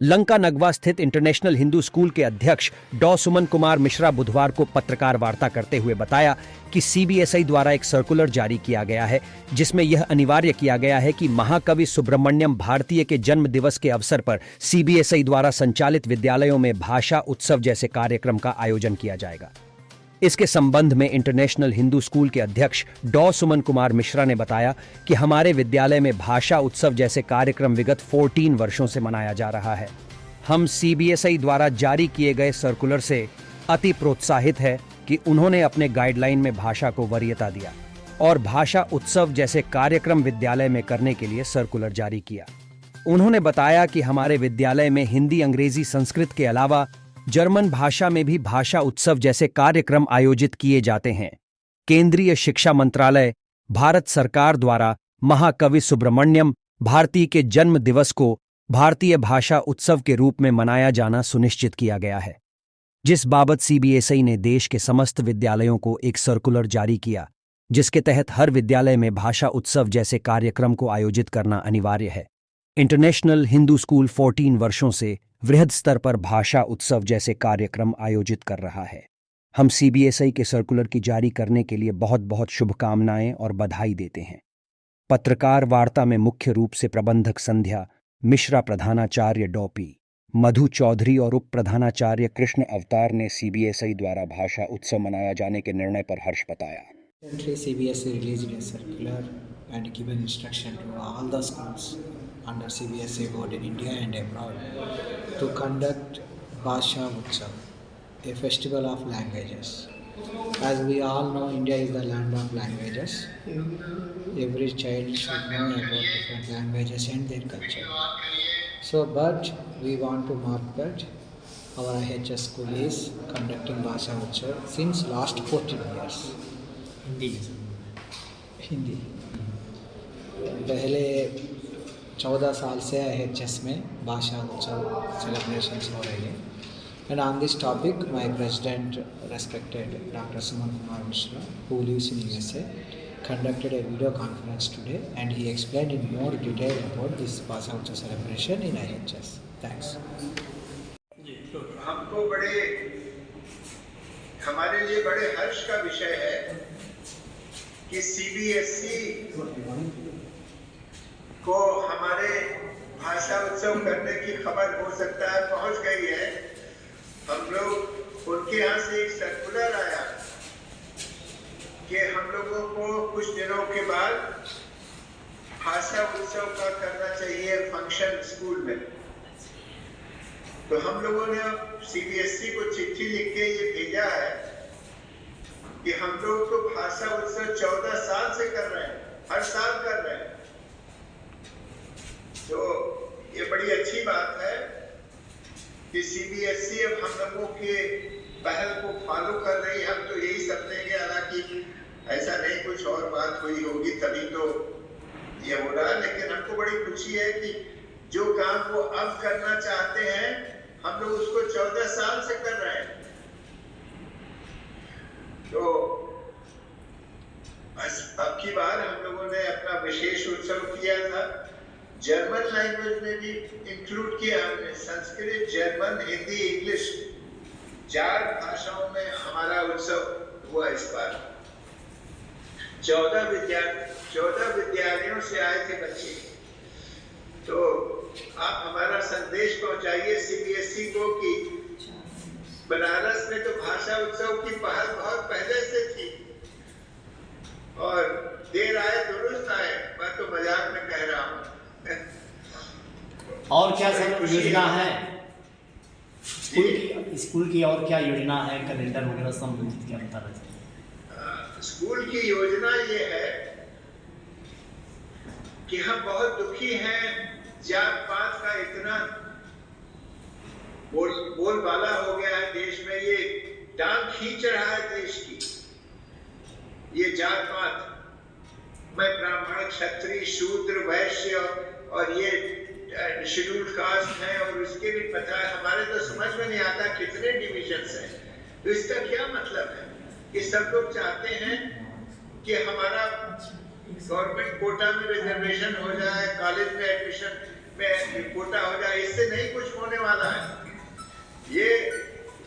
लंका नगवा स्थित international Hindu school के अध्यक्ष डॉ सुमन कुमार मिश्रा बुधवार को पत्रकार वार्ता करते हुए बताया कि सीबीएसई द्वारा एक सर्कुलर जारी किया गया है जिसमें यह अनिवार्य किया गया है कि महाकवि सुब्रमण्यम भारतीय के जन्म दिवस के अवसर पर सीबीएसई द्वारा संचालित विद्यालयों में भाषा उत्सव जैसे कार्यक्रम का आयोजन किया जाएगा। इसके संबंध में इंटरनेशनल हिंदू स्कूल के अध्यक्ष डॉ सुमन कुमार मिश्रा ने बताया कि हमारे विद्यालय में भाषा उत्सव जैसे कार्यक्रम विगत 14 वर्षों से मनाया जा रहा है। हम सीबीएसई द्वारा जारी किए गए सर्कुलर से अति प्रोत्साहित है कि उन्होंने अपने गाइडलाइन में भाषा को वरीयता दिया और भाषा उत्सव जैसे कार्यक्रम विद्यालय में करने के लिए सर्कुलर जारी किया। उन्होंने बताया कि हमारे विद्यालय में हिंदी, अंग्रेजी, संस्कृत के अलावा जर्मन भाषा में भी भाषा उत्सव जैसे कार्यक्रम आयोजित किए जाते हैं। केंद्रीय शिक्षा मंत्रालय, भारत सरकार द्वारा महाकवि सुब्रमण्यम भारती के जन्म दिवस को भारतीय भाषा उत्सव के रूप में मनाया जाना सुनिश्चित किया गया है, जिस बाबत सीबीएसई ने देश के समस्त विद्यालयों को एक सर्कुलर जारी किया, जिसके तहत हर विद्यालय में भाषा उत्सव जैसे कार्यक्रम को आयोजित करना अनिवार्य है। इंटरनेशनल हिंदू स्कूल 14 वर्षों से वृहद स्तर पर भाषा उत्सव जैसे कार्यक्रम आयोजित कर रहा है। हम सीबीएसई के सर्कुलर की जारी करने के लिए बहुत बहुत शुभकामनाएं और बधाई देते हैं। पत्रकार वार्ता में मुख्य रूप से प्रबंधक संध्या मिश्रा, प्रधानाचार्य डॉ पी मधु चौधरी और उप प्रधानाचार्य कृष्ण अवतार ने सीबीएसई द्वारा भाषा उत्सव मनाया जाने के निर्णय पर हर्ष बताया। CBSE released a circular and given instruction to all the schools under CBSE board in India and abroad to conduct Bhasha Utsav, a festival of languages. As we all know, India is the land of languages. Every child should know about different languages and their culture. But we want to mark that our IHS school is conducting Bhasha Utsav since last 14 years. Hindi पहले 14 साल से IHS में भाषा उत्सव celebrations हो रही है। And on this topic, my president, respected Dr. Suman Kumar Mishra, who lives in USA, conducted a video conference today, and he explained in more detail about this Bhasha Utsav celebration in IHS. Thanks. हमको हमारे लिए बड़े हर्ष का विषय है कि CBSE को हमारे भाषा उत्सव करने की खबर हो सकता है पहुंच गई है। हम लोग उनके यहाँ से एक सर्कुलर आया कि हम लोगों को कुछ दिनों के बाद भाषा उत्सव का करना चाहिए फंक्शन स्कूल में। तो हम लोगों ने सीबीएसई को चिट्ठी लिख के ये भेजा है कि हम लोग तो भाषा उत्सव 14 साल से कर रहे हैं, हर साल कर रहे हैं। तो ये बड़ी अच्छी बात है कि सीबीएसई अब हम लोगों के पहल को फॉलो कर रही है। हम तो यही समझेंगे, हालांकि ऐसा नहीं, कुछ और बात हुई होगी तभी तो ये हो रहा है। लेकिन हमको बड़ी खुशी है कि जो काम वो अब करना चाहते हैं हम लोग उसको 14 साल से कर रहे हैं। तो अब की बार हम लोगों ने अपना विशेष उत्सव किया था, जर्मन लैंग्वेज में भी इंक्लूड किया हमने। संस्कृत, जर्मन, हिंदी, इंग्लिश 4 भाषाओं में हमारा उत्सव हुआ इस बार। 14 विद्यालयों से आए थे बच्चे। तो आप हमारा संदेश पहुंचाइए सीबीएसई को कि बनारस में तो भाषा उत्सव की पहल बहुत पहले से थी और देर आए दुरुस्त आए। मैं तो मजाक में कह रहा हूँ। और क्या सब योजना है स्कूल की और क्या योजना है, कैलेंडर वगैरह संबंधित क्या बता रहे थे? स्कूल की योजना ये है कि हम बहुत दुखी हैं, जात पात का इतना बोलबाला हो गया है देश में, ये टांग खींच रहा है देश की। ये जात पात में ब्राह्मण, क्षत्रिय, शूद्र, वैश्य और ये शेड्यूल्ड कास्ट है और उसके भी पता है। हमारे तो समझ में नहीं आता कितने डिविजन्स हैं। तो इसका क्या मतलब है कि सब लोग चाहते हैं कि हमारा गवर्नमेंट कोटा में रिजर्वेशन हो जाए, कॉलेज में एडमिशन में रिपोर्टा हो जाए, इससे नहीं कुछ होने वाला है। ये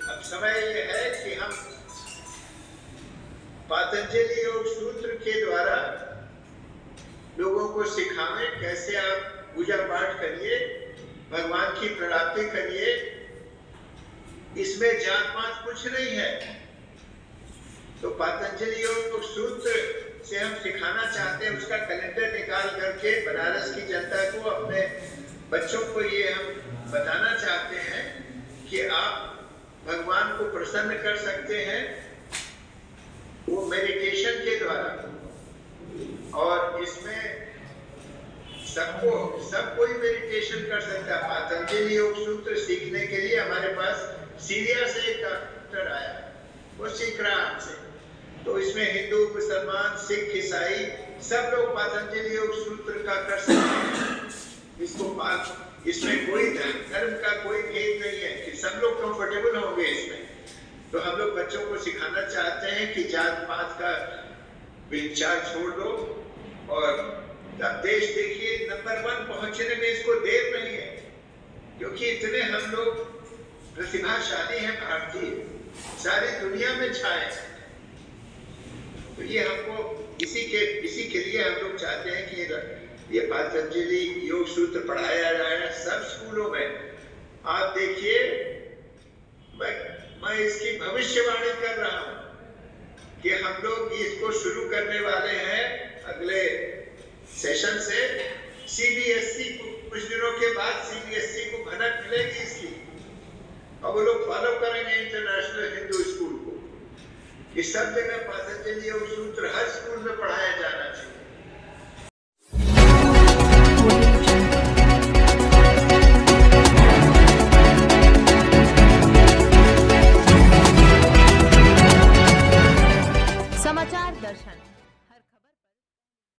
अब समय ये है कि हम पातंजलि योग सूत्र के द्वारा लोगों को सिखावें कैसे आप पूजा पाठ करिए, भगवान की प्राप्ति करिए। इसमें जात पात कुछ नहीं है। तो पातंजलि योग सूत्र से हम सिखाना चाहते हैं, उसका कैलेंडर निकाल करके बनारस की जनता को, अपने बच्चों को ये हम बताना चाहते हैं कि आप भगवान को प्रसन्न कर सकते हैं वो मेडिटेशन के द्वारा। और इसमें सब कोई मेडिटेशन कर सकता है। पातंजलि योग सूत्र सीखने के लिए हमारे पास सीरिया से एक डॉक्टर आया, वो सीख रहा हमसे। तो इसमें हिंदू, मुसलमान, सिख, ईसाई सब लोग पातंजलि योग सूत्र का कर सकते हैं। इसमें कोई धर्म का कोई भेद नहीं है कि सब लोग कंफर्टेबल होंगे इसमें। तो हम लोग बच्चों को सिखाना चाहते हैं कि जात पात का विचार छोड़ दो। और अब देश देखिए नंबर 1 पहुंचने में इसको देर नहीं है, क्योंकि इतने हम लोग प्रतिभाशाली हैं भारतीय, सारी दुनिया में छाए। तो ये हमको इसी के लिए हम लोग चाहते हैं कि ये पातंजलि योग सूत्र पढ़ाया जाए सब स्कूलों में। आप देखिए, मैं इसकी भविष्यवाणी कर रहा हूं कि हम लोग इसको शुरू करने वाले हैं अगले सेशन से। सीबीएसई को कुछ दिनों के बाद सीबीएसई को भनक मिलेगी इसकी, और वो लोग फॉलो करेंगे इंटरनेशनल हिंदू स्कूल को। कि सब जगह पातंजलि योग सूत्र हर स्कूल में पढ़ाया जाना चाहिए।